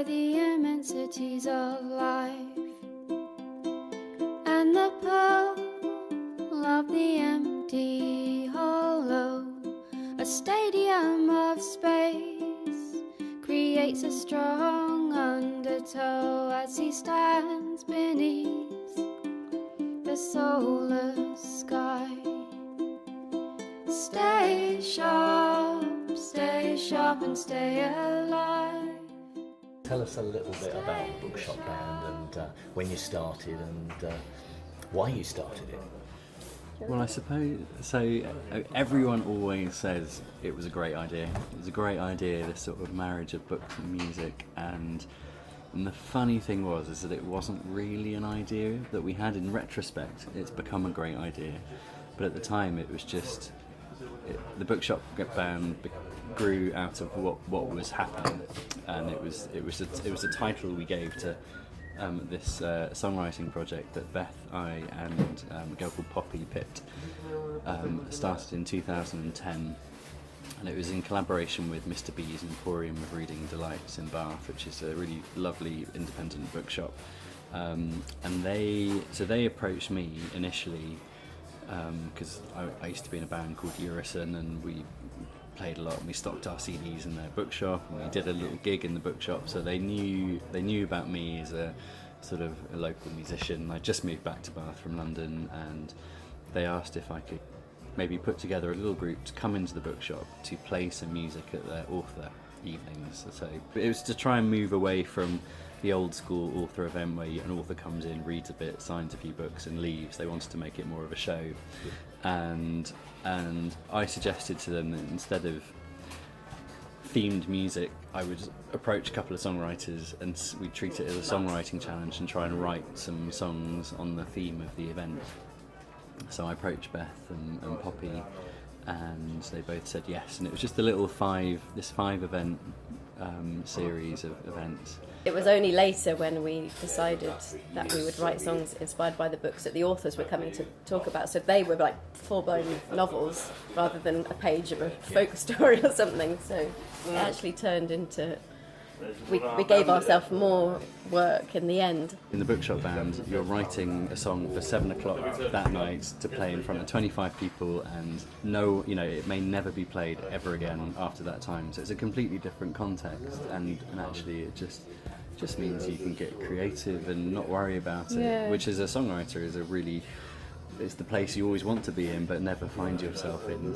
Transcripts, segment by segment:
by the immensities of life and the pull of the empty hollow. A stadium of space creates a strong undertow as he stands beneath the soulless sky. Stay sharp and stay alive. Tell us a little bit about the Bookshop band and when you started and why you started it. Well, I suppose, so everyone always says it was a great idea. It was a great idea, this sort of marriage of books and music, and the funny thing is that it wasn't really an idea that we had. In retrospect, it's become a great idea, but at the time it was just, the Bookshop band grew out of what was happening, and it was a title we gave to this songwriting project that Beth, I and a girl called Poppy Pitt started in 2010, and it was in collaboration with Mr. B's Emporium Of Reading Delights in Bath, which is a really lovely independent bookshop, and they approached me initially because I used to be in a band called Urison, and we played a lot and we stocked our CDs in their bookshop and we did a little gig in the bookshop, so they knew about me as a sort of a local musician. I just moved back to Bath from London, and they asked if I could maybe put together a little group to come into the bookshop to play some music at their author evenings. So it was to try and move away from the old school author event where an author comes in, reads a bit, signs a few books and leaves. They wanted to make it more of a show, and I suggested to them that instead of themed music, I would approach a couple of songwriters and we'd treat it as a songwriting challenge and try and write some songs on the theme of the event. So I approached Beth and Poppy, and they both said yes, and it was just a little five event series of events. It was only later when we decided that we would write songs inspired by the books that the authors were coming to talk about. So they were like full-blown novels rather than a page of a folk story or something. So it actually turned into, we gave ourselves more work in the end. In the Bookshop band, you're writing a song for 7 o'clock that night to play in front of 25 people, and it may never be played ever again after that time. So it's a completely different context, and actually it just means you can get creative and not worry about it, which as a songwriter is the place you always want to be in but never find yourself in.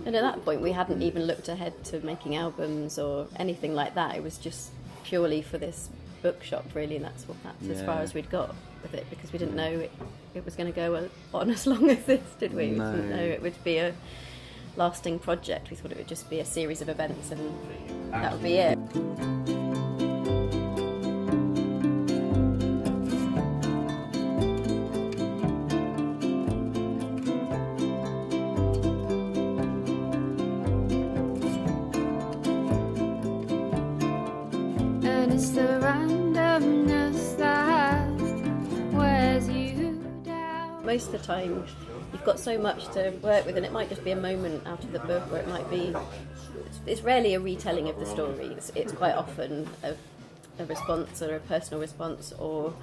And at that point we hadn't even looked ahead to making albums or anything like that. It was just purely for this bookshop really, and that's as far as we'd got with it, because we didn't know it was going to go on as long as this, did we? No. We didn't know it would be a lasting project. We thought it would just be a series of events and that would be it. It's the randomness that wears you down. Most of the time you've got so much to work with, and it might just be a moment out of the book, or it might be, it's rarely a retelling of the story. It's quite often a response or a personal response or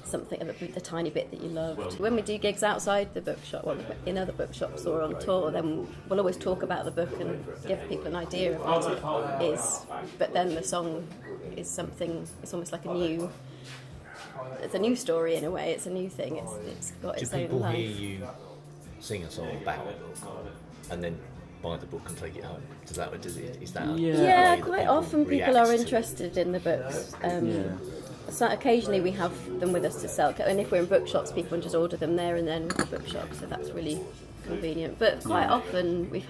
something, a tiny bit that you loved. When we do gigs outside the bookshop, well, in other bookshops or on tour, then we'll always talk about the book and give people an idea of what it is, but then the song is something, it's almost like it's a new story in a way, it's a new thing, it's got its own life. Do people hear you sing a song about the book and then buy the book and take it home? Is that yeah, quite often people are interested in the books. So occasionally we have them with us to sell, and if we're in bookshops, people can just order them there and then with the bookshop, so that's really convenient. But quite often we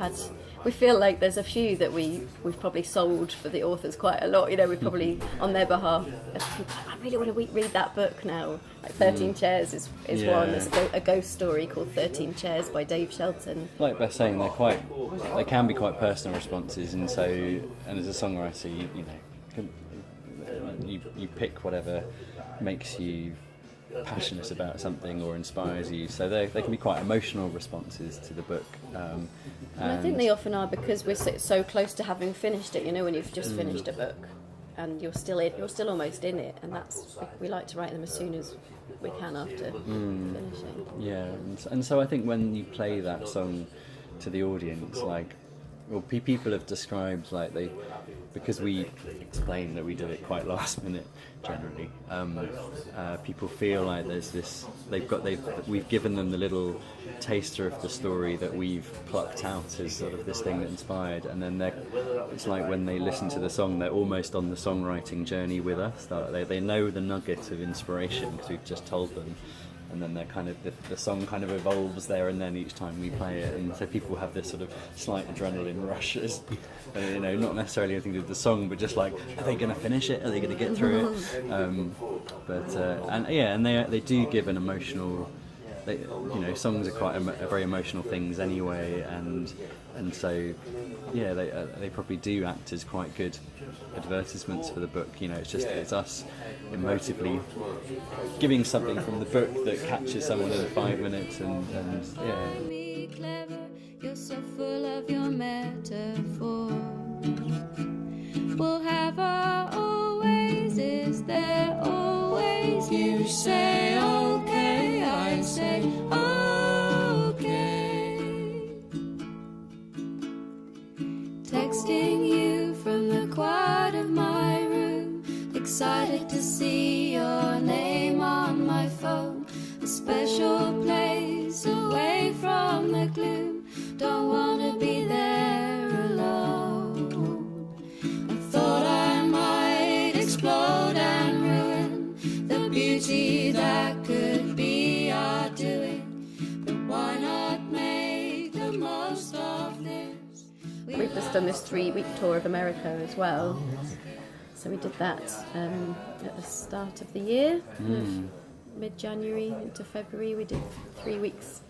feel like there's a few that we've probably sold for the authors quite a lot. We've probably on their behalf, I really want to read that book now. Like 13 Chairs is one. There's a ghost story called 13 Chairs by Dave Shelton. Like Beth's saying, they can be quite personal responses, and as a songwriter, you pick whatever makes you passionate about something or inspires you, so they can be quite emotional responses to the book, and I think they often are because we're so close to having finished it. When you've just finished a book, and you're still almost in it, and we like to write them as soon as we can after finishing. Yeah, and so I think when you play that song to the audience, like, well, people have described, like, because we explain that we did it quite last minute generally, people feel like there's this, we've given them the little taster of the story that we've plucked out as sort of this thing that inspired, and then it's like when they listen to the song, they're almost on the songwriting journey with us. They know the nugget of inspiration because we've just told them, and then they're kind of the song kind of evolves there and then each time we play it, and so people have this sort of slight adrenaline rushes, not necessarily anything to do with the song, but just like, are they going to finish it? Are they going to get through it? And they do give an emotional. Songs are quite very emotional things anyway, and so they probably do act as quite good advertisements for the book. It's us emotively giving something from the book that catches someone in 5 minutes, and Clever, you're so full of your metaphor. We'll have our always, is there always? You say okay, I say okay. Texting you from the quiet of my room, excited to see your name on my phone. A special place away from the gloom, don't wanna be there alone. I thought I might explode and ruin the beauty that could be our doing, but why not make the most of this? We've just done this 3-week tour of America as well. So we did that at the start of the year, mid-January into February. We did 3 weeks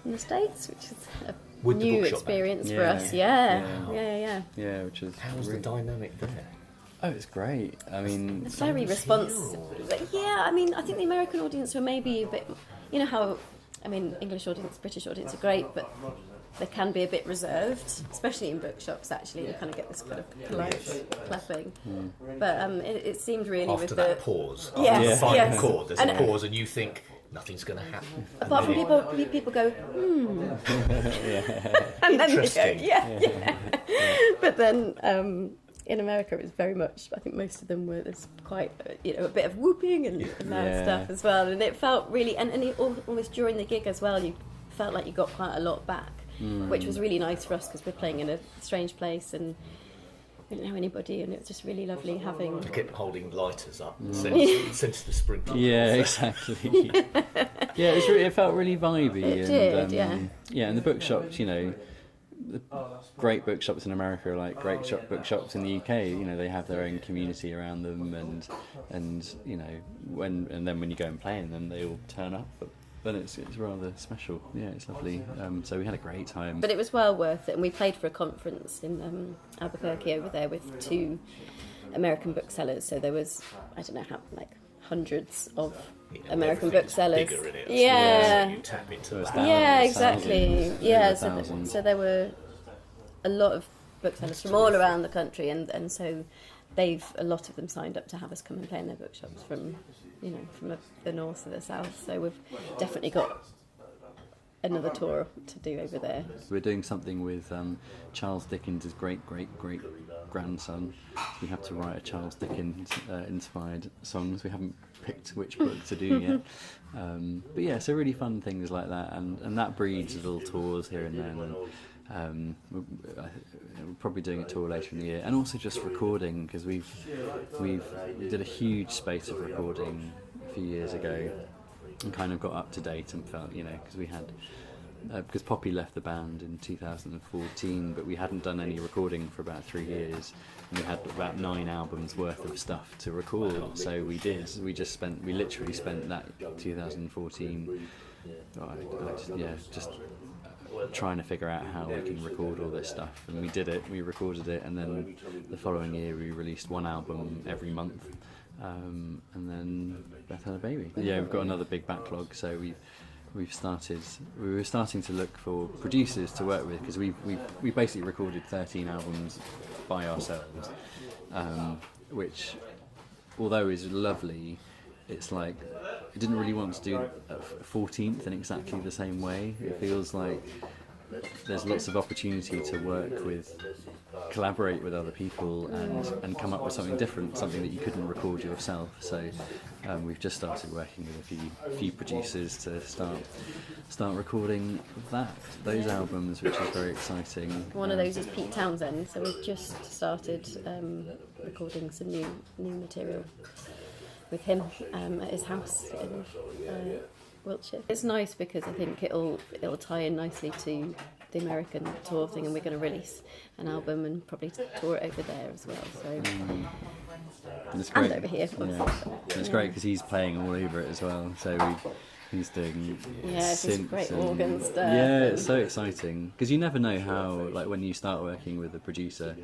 in the States, which is a With the new Bookshop experience band. for Yeah. us. Yeah. which is How's the dynamic there? oh, it's great. I mean, It's very responsive. Yeah, I mean, I think the American audience were maybe a bit, how, English audience, British audience are great, but they can be a bit reserved, especially in bookshops. Actually, you kind of get this kind of polite clapping. But it seemed really After with that the pause, Yes, after the final yes. chord, there's And- a pause, and you think nothing's going to happen. apart from people go and then they go Interesting. yeah. But then in America it was very much, I think most of them were, there's quite a bit of whooping and loud stuff as well, and it felt really, and almost during the gig as well, you felt like you got quite a lot back, which was really nice for us because we're playing in a strange place and we didn't know anybody, and it was just really lovely having. I kept holding lighters up, sense the sprinkler. yeah, exactly. Yeah, it felt really vibey. It and, did, yeah. Yeah, and the bookshops, the great bookshops in America are like great bookshops in the UK. They have their own community around them, and then when you go and play in them, they all turn up. But it's rather special. Yeah, it's lovely. So we had a great time. But it was well worth it, and we played for a conference in Albuquerque over there with 2 American booksellers. So there was, I don't know how, like hundreds of American Everything's booksellers. bigger in it, Yeah. so you tap into that. Yeah, exactly. Thousands, Yeah, over so, thousands. so there were a lot of booksellers from all around the country, and so a lot of them signed up to have us come and play in their bookshops from the north to the south. So we've definitely got another tour to do over there. We're doing something with Charles Dickens' great grandson. We have to write a Charles Dickens inspired songs. We haven't picked which book to do yet. But yeah, so really fun things like that, and that breeds little tours here and there. And we're probably doing a tour later in the year, and also just recording, because we did a huge space of recording a few years ago and kind of got up to date and felt, because we had because Poppy left the band in 2014, but we hadn't done any recording for about 3 years, and we had about 9 albums worth of stuff to record. So we literally spent that 2014 just trying to figure out how we can record all this stuff, and we recorded it, and then the following year we released 1 album every month, and then Beth had a baby. Yeah, we've got another big backlog, so we were starting to look for producers to work with, because we basically recorded 13 albums by ourselves, which, although is lovely, it's like it didn't really want to do a 14th in exactly the same way. It feels like there's lots of opportunity to work with, collaborate with other people, and come up with something different, something that you couldn't record yourself. So we've just started working with a few producers to start recording those albums, which is very exciting. One of those is Pete Townshend, so we've just started recording some new material with him at his house in Wiltshire. It's nice because I think it'll tie in nicely to the American tour thing, and we're going to release an album and probably tour it over there as well. So and it's great. And over here. Yeah. And it's great because he's playing all over it as well. So he's doing it's great organ stuff. Yeah, it's so exciting because you never know how, like, when you start working with a producer,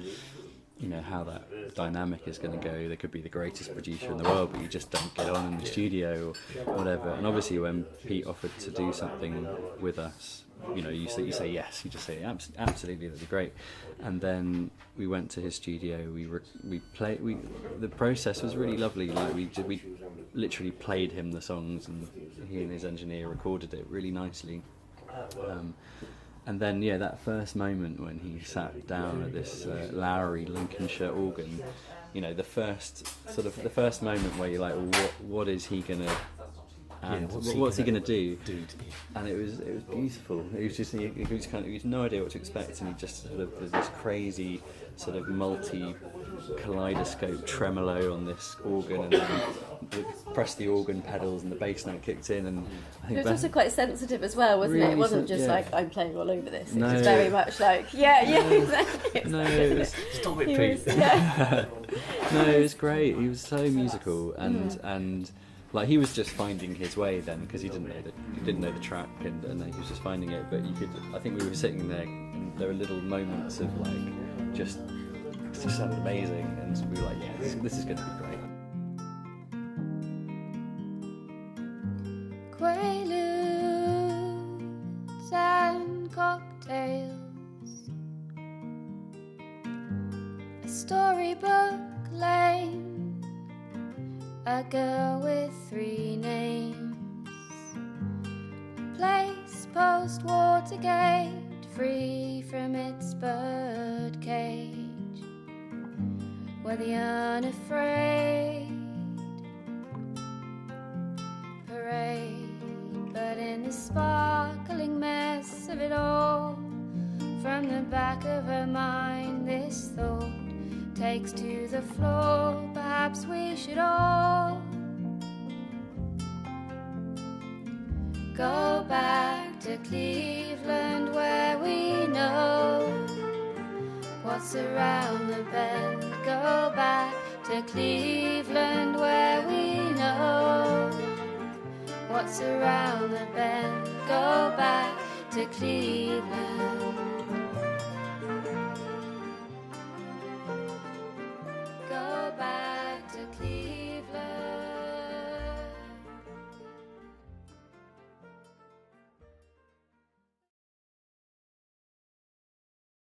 you know how that dynamic is going to go. They could be the greatest producer in the world, but you just don't get on in the studio or whatever. And obviously, when Pete offered to do something with us, you know, you say yes. You just say absolutely, that'd be great. And then we went to his studio. The process was really lovely. Like we literally played him the songs, and he and his engineer recorded it really nicely. And then, that first moment when he sat down at this Lowry Lincolnshire organ, you know, the first moment where you're like, well, what is he gonna, and what's he gonna do? And it was beautiful. It was just he had no idea what to expect, and he just sort of there's this crazy sort of multi-kaleidoscope tremolo on this organ, and then pressed the organ pedals and the bass note kicked in, and I think it was also quite sensitive as well, wasn't really it? It wasn't just like I'm playing all over this. It No. was very much like exactly. No, it was, Stop it, Pete. no, it was great. He was so musical, and like he was just finding his way then, because he didn't know the track, and he was just finding it. But I think we were sitting there, and there were little moments of like it just sounded amazing, and we were like, this is going to be great. Quaaludes and cocktails, a storybook lane, a girl with 3 names, a place post-Watergate, free from its bird cage, where the unafraid parade. But in the sparkling mess of it all, from the back of her mind this thought takes to the floor. Perhaps we should all go back to Cleveland, where we know what's around the bend. Go back to Cleveland, where we know what's around the bend. Go back to Cleveland.